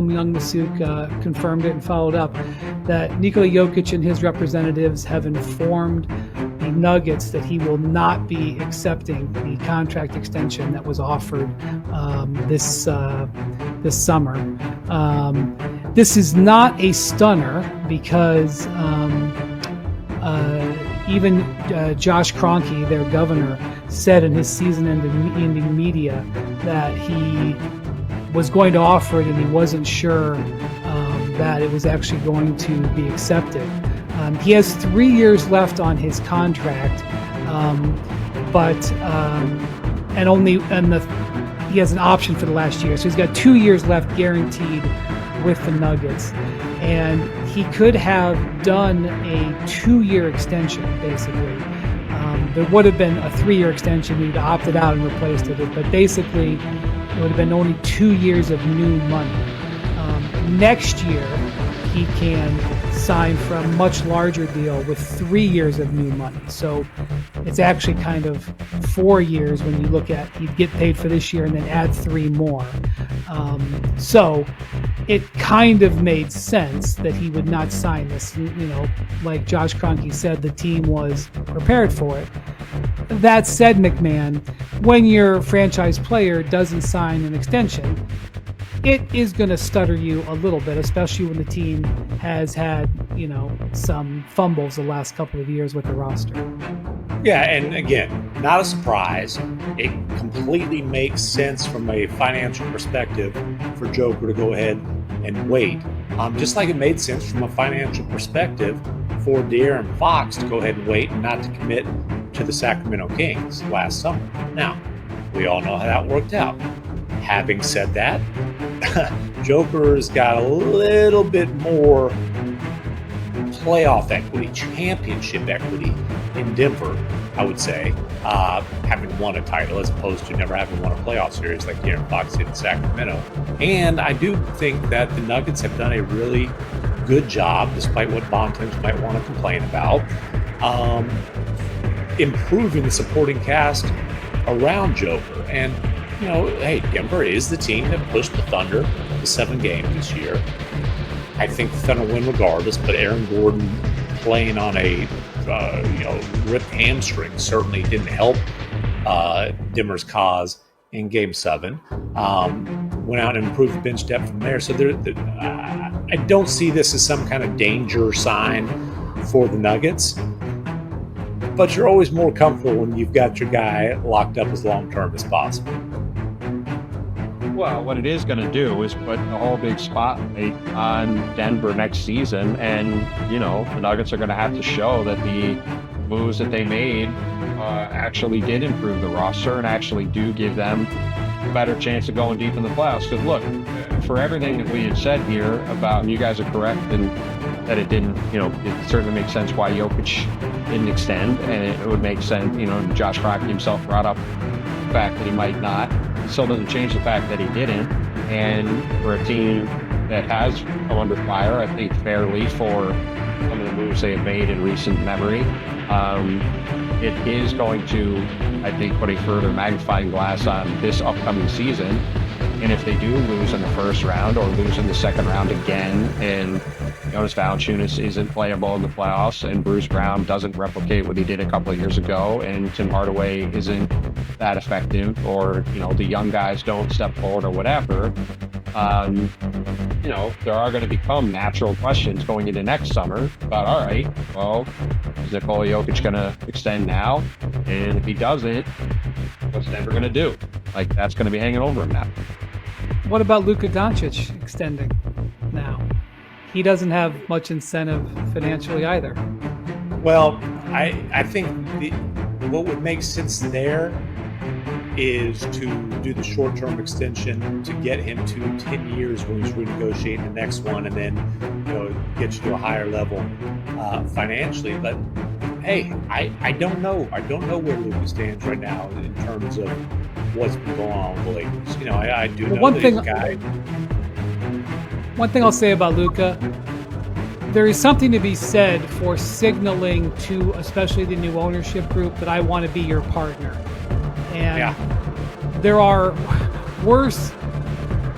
Young Masuk confirmed it and followed up, that Nikola Jokic and his representatives have informed the Nuggets that he will not be accepting the contract extension that was offered this summer. This is not a stunner because even Josh Kroenke, their governor, said in his season-ending media that he was going to offer it and he wasn't sure that it was actually going to be accepted. He has 3 years left on his contract, he has an option for the last year, so he's got 2 years left guaranteed with the Nuggets, and he could have done a 2-year extension basically. There would have been a 3-year extension. He'd opted out and replaced it, but basically it would have been only 2 years of new money. Next year, he can sign for a much larger deal with 3 years of new money. So it's actually kind of 4 years when you look at, he'd get paid for this year and then add 3 more. So it kind of made sense that he would not sign this. You know, like Josh Kroenke said, the team was prepared for it. That said, McMahon, when your franchise player doesn't sign an extension, it is going to stutter you a little bit, especially when the team has had, you know, some fumbles the last couple of years with the roster. Yeah, and again, not a surprise. It completely makes sense from a financial perspective for Joker to go ahead and wait. Just like it made sense from a financial perspective for De'Aaron Fox to go ahead and wait and not to commit to the Sacramento Kings last summer. Now, we all know how that worked out. Having said that, Joker's got a little bit more playoff equity, championship equity in Denver, I would say, having won a title as opposed to never having won a playoff series like De'Aaron Fox did in Sacramento. And I do think that the Nuggets have done a really good job, despite what Bontemps might want to complain about, improving the supporting cast around Joker. And you know, hey, Denver is the team that pushed the Thunder to 7 games this year. I think the Thunder win regardless, but Aaron Gordon playing on a ripped hamstring certainly didn't help Denver's cause in Game 7. Went out and improved the bench depth from there. So I don't see this as some kind of danger sign for the Nuggets. But you're always more comfortable when you've got your guy locked up as long-term as possible. Well, what it is going to do is put a whole big spotlight on Denver next season. And, you know, the Nuggets are going to have to show that the moves that they made actually did improve the roster and actually do give them a better chance of going deep in the playoffs. Because, look, for everything that we had said here about, and you guys are correct, and that it didn't, you know, it certainly makes sense why Jokic didn't extend, and it would make sense, you know, Josh Kroenke himself brought up the fact that he might not. It still doesn't change the fact that he didn't. And for a team that has come under fire, I think fairly, for some of the moves they have made in recent memory, it is going to, I think, put a further magnifying glass on this upcoming season. And if they do lose in the first round or lose in the second round again, and Jonas Valanciunas isn't playable in the playoffs, and Bruce Brown doesn't replicate what he did a couple of years ago, and Tim Hardaway isn't that effective, or, you know, the young guys don't step forward or whatever, you know, there are going to become natural questions going into next summer about, all right, well, is Nikola Jokic going to extend now? And if he doesn't, what's Denver going to do? Like, that's going to be hanging over him now. What about Luka Doncic extending now? He doesn't have much incentive financially either. Well, I think what would make sense there is to do the short-term extension to get him to 10 years when he's renegotiating the next one, and then, you know, get you to a higher level financially. But hey, I don't know. I don't know where Luka stands right now in terms of what's been going on with the Lakers. You know, I do know that he's a guy. One thing I'll say about Luka, there is something to be said for signaling to, especially the new ownership group, that I want to be your partner. And there are worse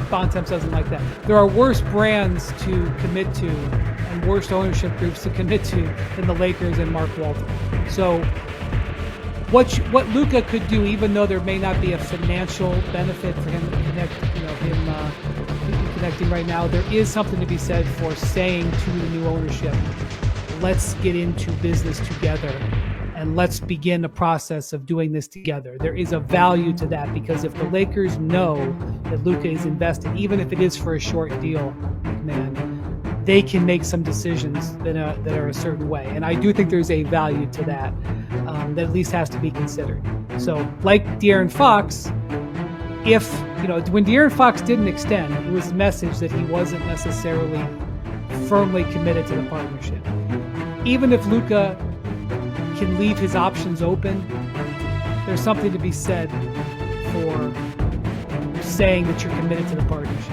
Bontemps doesn't like that. There are worse brands to commit to and worse ownership groups to commit to than the Lakers and Mark Walton. So what Luka could do, even though there may not be a financial benefit for him to connect, him connecting right now, there is something to be said for saying to the new ownership, let's get into business together and let's begin the process of doing this together. There is a value to that, because if the Lakers know that Luka is invested, even if it is for a short deal, man, they can make some decisions that are a certain way. And I do think there's a value to that that at least has to be considered. So like De'Aaron Fox, when De'Aaron Fox didn't extend, it was a message that he wasn't necessarily firmly committed to the partnership. Even if Luka can leave his options open, there's something to be said for saying that you're committed to the partnership.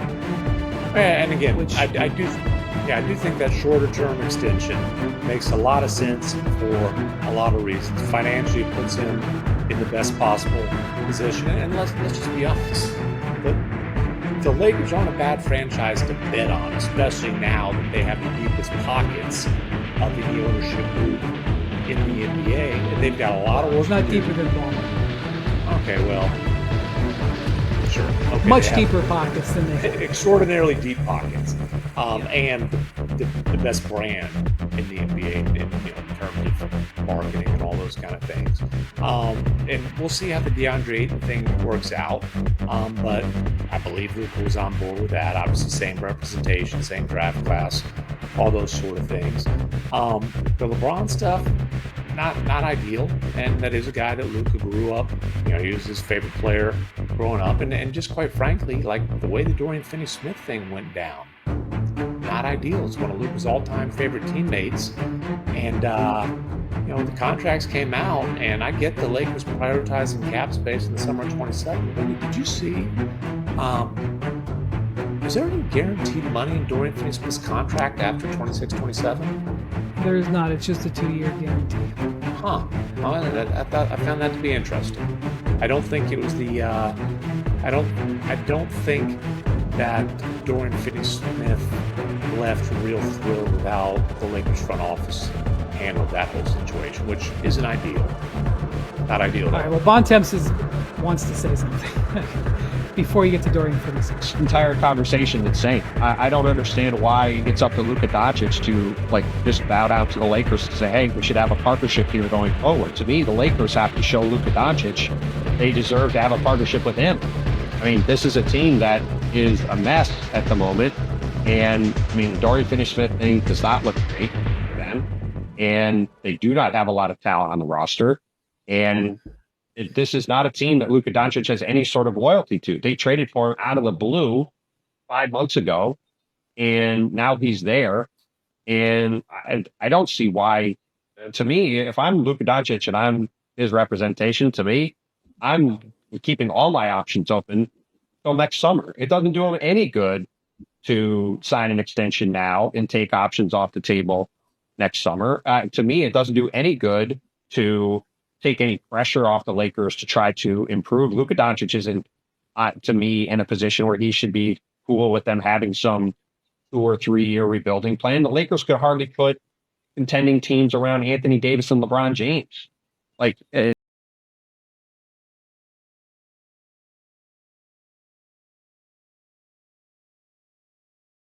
And again, I do think that shorter term extension makes a lot of sense for a lot of reasons. Financially, it puts him in the best possible position. And let's just be honest, the Lakers aren't a bad franchise to bet on, especially now that they have the deepest pockets of the ownership group in the NBA, and they've got a lot of work. It's not deeper than Ballmer. Okay, well, sure. Okay, much deeper pockets than they. Extraordinarily deep pockets, and the best brand in the NBA in terms of marketing and all those kind of things. And we'll see how the DeAndre Ayton thing works out. But I believe Luka was on board with that. Obviously, same representation, same draft class, all those sort of things. The LeBron stuff, not ideal, and that is a guy that Luka grew up. He was his favorite player growing up, and just quite frankly, like the way the Dorian Finney-Smith thing went down, not ideal. It's one of Luka's all-time favorite teammates, and the contracts came out, and I get the Lakers prioritizing cap space in the summer of 27. But did you see? Is there any guaranteed money in Dorian Finney-Smith's contract after 26-27? There is not. It's just a 2-year guarantee. Huh. Well, I found that to be interesting. I don't think it was the. I don't think that Dorian Finney-Smith left real thrilled with how the Lakers front office handled that whole situation, which isn't ideal. Not ideal. All right. Well, Bontemps wants to say something before you get to Dorian Finney-Smith. This entire conversation insane. I don't understand why it's up to Luka Doncic to just bow down to the Lakers and say, hey, we should have a partnership here going forward. To me, the Lakers have to show Luka Doncic they deserve to have a partnership with him. I mean, this is a team that is a mess at the moment. And I mean, Dorian Finney-Smith thing does not look great for them. And they do not have a lot of talent on the roster. And this is not a team that Luka Doncic has any sort of loyalty to. They traded for him out of the blue 5 months ago, and now he's there. And I don't see why. To me, if I'm Luka Doncic and I'm his representation, to me, I'm keeping all my options open till next summer. It doesn't do him any good to sign an extension now and take options off the table next summer. To me, it doesn't do any good to take any pressure off the Lakers to try to improve. Luka Doncic isn't, to me, in a position where he should be cool with them having some 2 or 3 year rebuilding plan. The Lakers could hardly put contending teams around Anthony Davis and LeBron James.